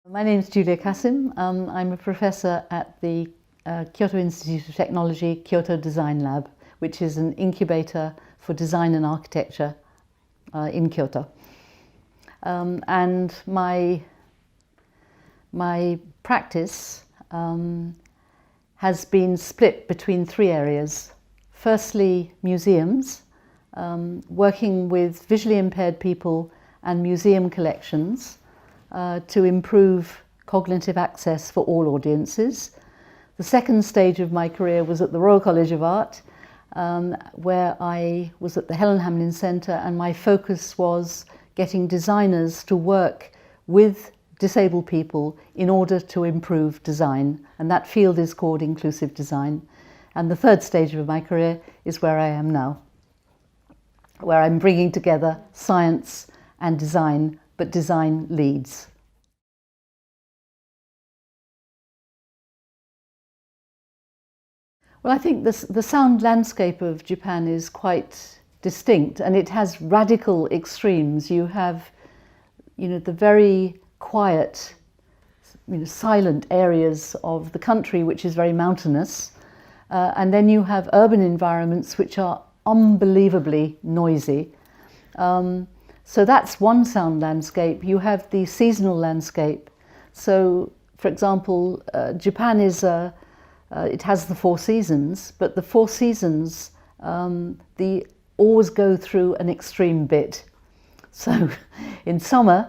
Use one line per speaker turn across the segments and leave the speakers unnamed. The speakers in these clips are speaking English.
My name is Julia Cassim. I'm a professor at the Kyoto Institute of Technology Kyoto Design Lab, which is an incubator for design and architecture in Kyoto. And my practice has been split between three areas. Firstly, museums, working with visually impaired people and museum collections to improve cognitive access for all audiences. The second stage of my career was at the Royal College of Art, where I was at the Helen Hamlin Centre, and my focus was getting designers to work with disabled people in order to improve design, and that field is called inclusive design. And the third stage of my career is where I am now, where I'm bringing together science and design, but design leads. Well, I think the sound landscape of Japan is quite distinct, and it has radical extremes. You have, the very quiet, silent areas of the country, which is very mountainous, and then you have urban environments which are unbelievably noisy. So that's one sound landscape. You have the seasonal landscape. So, for example, Japan is it has the four seasons, but the four seasons always go through an extreme bit. So, in summer,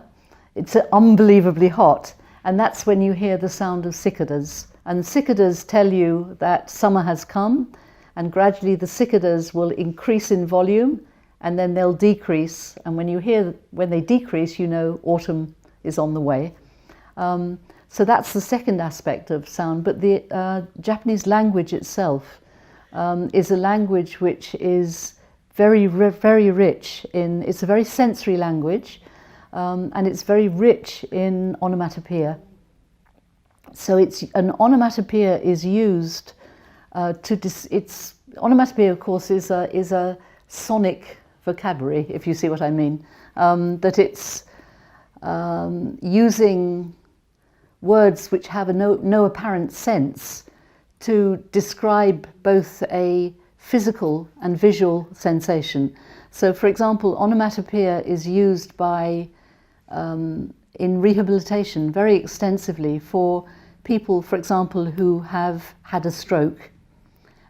it's unbelievably hot, and that's when you hear the sound of cicadas. And cicadas tell you that summer has come, and gradually the cicadas will increase in volume, and then they'll decrease. And when they decrease, you know autumn is on the way. So that's the second aspect of sound. But the Japanese language itself is a language which is very, very rich in. It's a very sensory language, and it's very rich in onomatopoeia. So an onomatopoeia is used onomatopoeia, of course, is a sonic vocabulary, if you see what I mean. That it's using words which have no apparent sense to describe both a physical and visual sensation. So, for example, onomatopoeia is used in rehabilitation very extensively for people, for example, who have had a stroke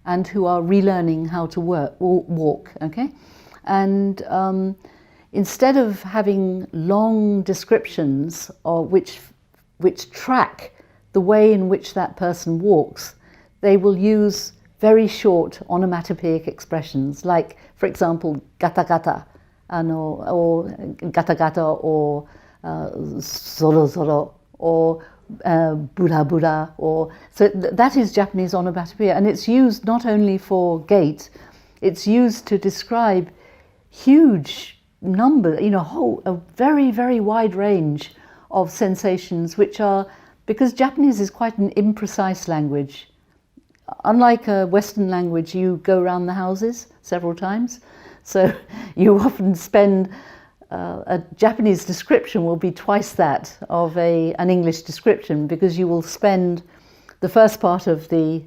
and who are relearning how to walk, okay? And instead of having long descriptions which track the way in which that person walks, they will use very short onomatopoeic expressions, like, for example, gata gata, or gata gata, or zoro zoro, or bura bura, so that is Japanese onomatopoeia, and it's used not only for gait, it's used to describe huge number, a very, very wide range of sensations, which are, because Japanese is quite an imprecise language. Unlike a Western language, you go around the houses several times. So you often spend, a Japanese description will be twice that of an English description, because you will spend the first part of the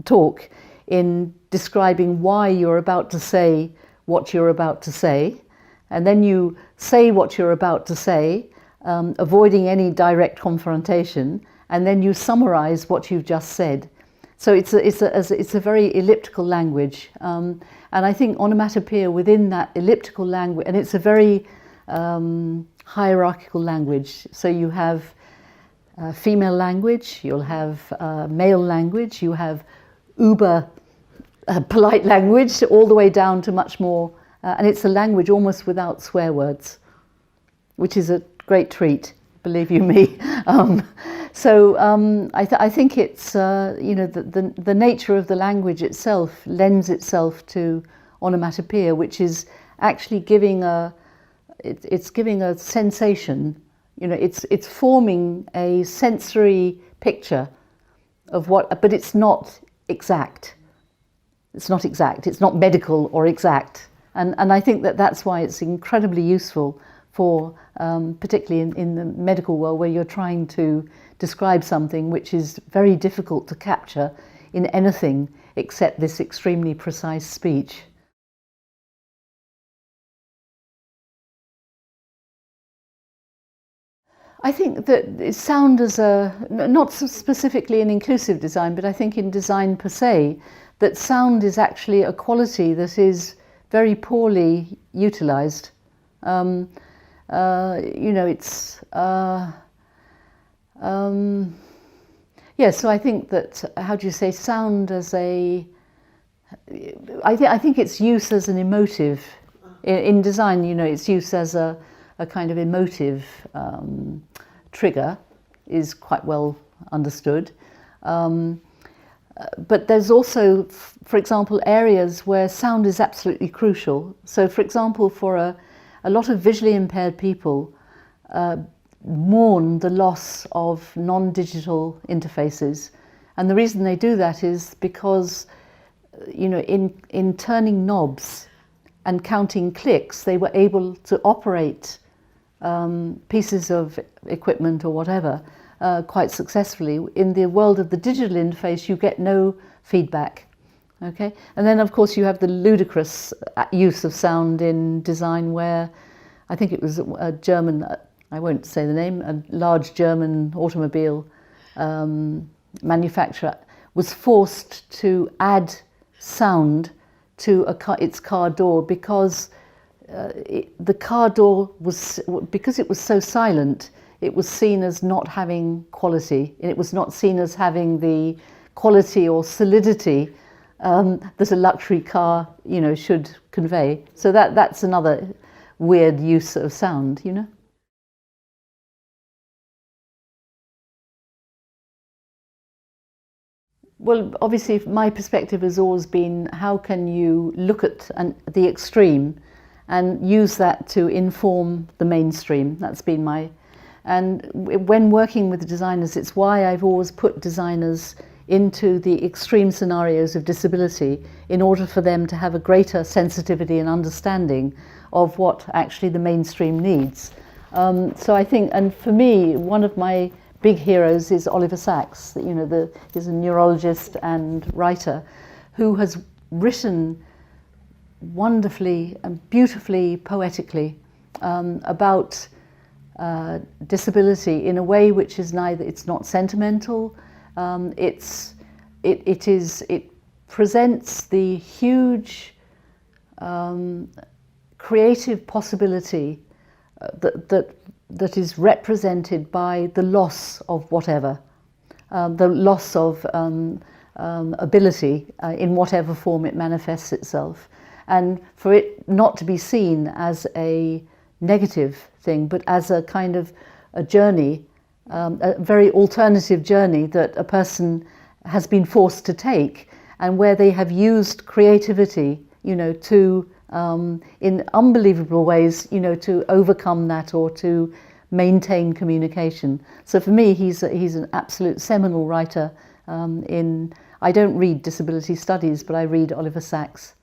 talk in describing why you're about to say what you're about to say, and then you say what you're about to say, avoiding any direct confrontation, and then you summarize what you've just said. So it's a very elliptical language, and I think onomatopoeia within that elliptical language, and it's a very hierarchical language. So you have female language, you'll have male language, you have uber polite language, all the way down to much more, and it's a language almost without swear words, which is a great treat, believe you me. I think it's the nature of the language itself lends itself to onomatopoeia, which is actually giving a sensation. It's forming a sensory picture of what, but it's not exact. It's not exact. It's not medical or exact. And I think that's why it's incredibly useful for, particularly in the medical world, where you're trying to describe something which is very difficult to capture in anything except this extremely precise speech. I think that sound as not specifically in inclusive design, but I think in design per se, that sound is actually a quality that is very poorly utilised. It's yeah. So I think that, how do you say, sound as a, I think its use as an emotive in design. Its use as a kind of emotive trigger is quite well understood. But there's also, for example, areas where sound is absolutely crucial. So, for example, for a lot of visually impaired people mourn the loss of non-digital interfaces. And the reason they do that is because, in turning knobs and counting clicks, they were able to operate pieces of equipment or whatever quite successfully. In the world of the digital interface, you get no feedback. Okay, and then of course you have the ludicrous use of sound in design, where I think it was a German, I won't say the name, a large German automobile manufacturer was forced to add sound to its car door because the car door was, because it was so silent, it was seen as not having quality. It was not seen as having the quality or solidity that a luxury car, should convey. So that's another weird use of sound, Well, obviously, my perspective has always been, how can you look at the extreme and use that to inform the mainstream? That's been my... And when working with designers, it's why I've always put designers into the extreme scenarios of disability, in order for them to have a greater sensitivity and understanding of what actually the mainstream needs. So I think, and for me, one of my big heroes is Oliver Sacks. He's a neurologist and writer who has written wonderfully and beautifully, poetically about disability in a way which is neither, it's not sentimental, it presents the huge creative possibility that is represented by the loss of whatever, the loss of ability in whatever form it manifests itself, and for it not to be seen as a negative thing, but as a kind of a journey, a very alternative journey that a person has been forced to take, and where they have used creativity, to in unbelievable ways, to overcome that or to maintain communication. So for me, he's an absolute seminal writer. I don't read disability studies, but I read Oliver Sacks.